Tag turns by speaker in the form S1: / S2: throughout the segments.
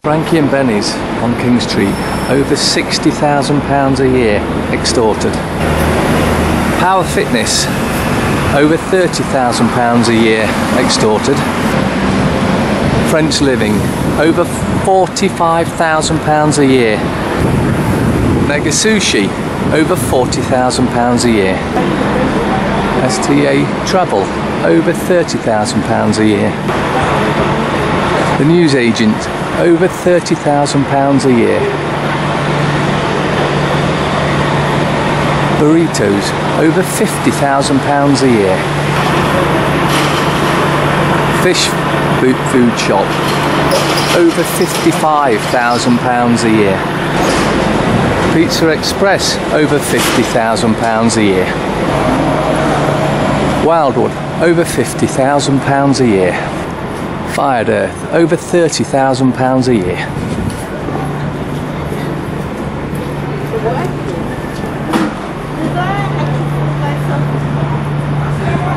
S1: Frankie and Benny's on King Street, over £60,000 a year extorted. Power Fitness, over £30,000 a year extorted. French Living, over £45,000 a year. Mega Sushi, over £40,000 a year. STA Travel, over £30,000 a year. The News Agent, over £30,000 a year. Burritos, over £50,000 a year. Fish Food Shop, over £55,000 a year. Pizza Express, over £50,000 a year. Wildwood, over £50,000 a year. Fired Earth, over £30,000 a year.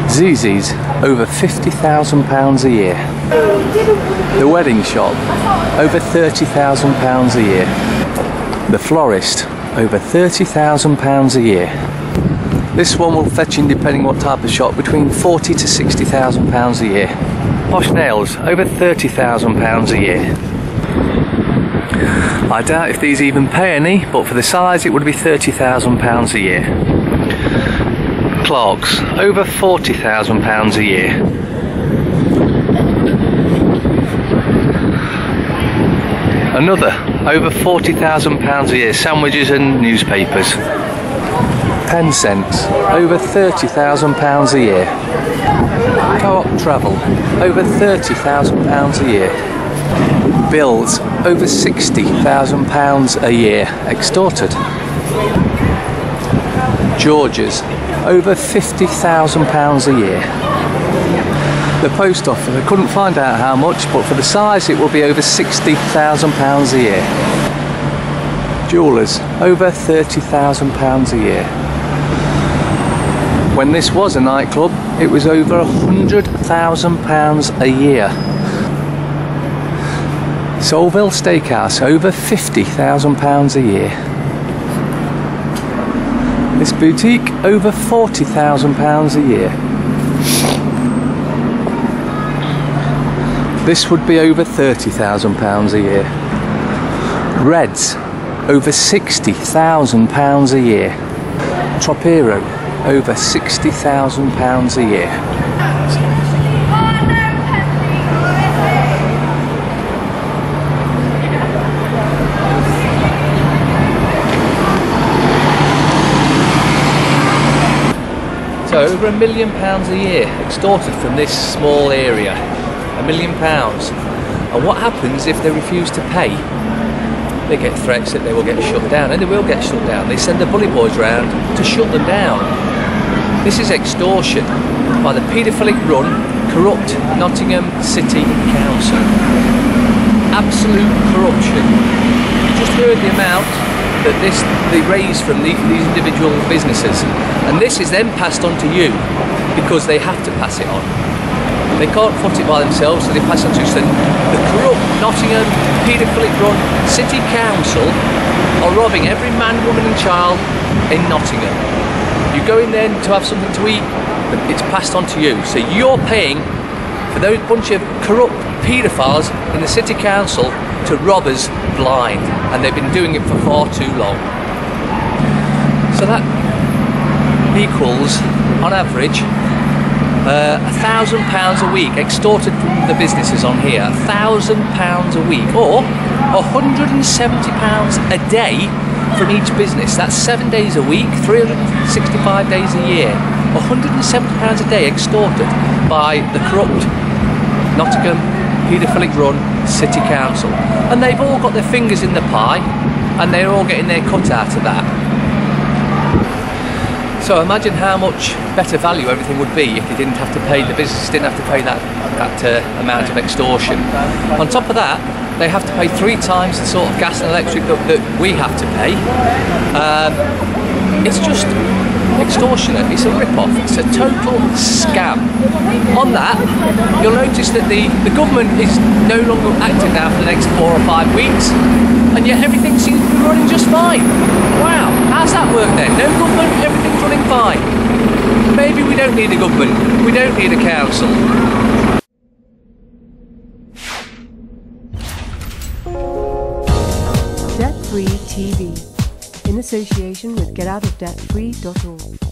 S1: ZZ's, over £50,000 a year. The Wedding Shop, over £30,000 a year. The Florist, over £30,000 a year. This one will fetch in, depending what type of shop, between £40,000 to £60,000 a year. Posh Nails, over £30,000 a year. I doubt if these even pay any, but for the size it would be £30,000 a year. Clark's, over £40,000 a year. Another, over £40,000 a year, sandwiches and newspapers. Pen Sense, over £30,000 a year. Co-op Travel, over £30,000 a year. Bills, over £60,000 a year extorted. George's, over £50,000 a year. The Post Office, I couldn't find out how much, but for the size it will be over £60,000 a year. Jewellers, over £30,000 a year. When this was a nightclub, it was over £100,000 a year. Solville Steakhouse, over £50,000 a year. This boutique, over £40,000 a year. This would be over £30,000 a year. Reds, over £60,000 a year. Tropero, over £60,000 a year. So over £1 million a year extorted from this small area. £1 million. And what happens if they refuse to pay? They get threats that they will get shut down, and they will get shut down. They send the bully boys round to shut them down. This is extortion by the paedophilic run, corrupt Nottingham City Council. Absolute corruption. You just heard the amount that they raise from these individual businesses, and this is then passed on to you because they have to pass it on. They can't foot it by themselves, so they pass on to us. The corrupt Nottingham paedophilic run City Council are robbing every man, woman and child in Nottingham. You go in there to have something to eat, it's passed on to you. So you're paying for those bunch of corrupt paedophiles in the City Council to rob us blind, and they've been doing it for far too long. So that equals, on average, £1,000 a week extorted from the businesses on here. £1,000 a week, or £170 a day from each business. That's 7 days a week, 365 days a year. £170 a day extorted by the corrupt Nottingham paedophilic run City Council. And they've all got their fingers in the pie, and they're all getting their cut out of that. So imagine how much better value everything would be if they didn't have to pay, the businesses didn't have to pay that amount of extortion. On top of that, they have to pay 3 times the sort of gas and electric that we have to pay. It's just extortioner. It's a rip-off. It's a total scam. On that, you'll notice that the government is no longer active now for the next 4 or 5 weeks, and yet everything seems to be running just fine. Wow, how's that work then? No government, everything's running fine. Maybe we don't need a government. We don't need a council.
S2: Debt Free TV, in association with GetOutOfDebtFree.org.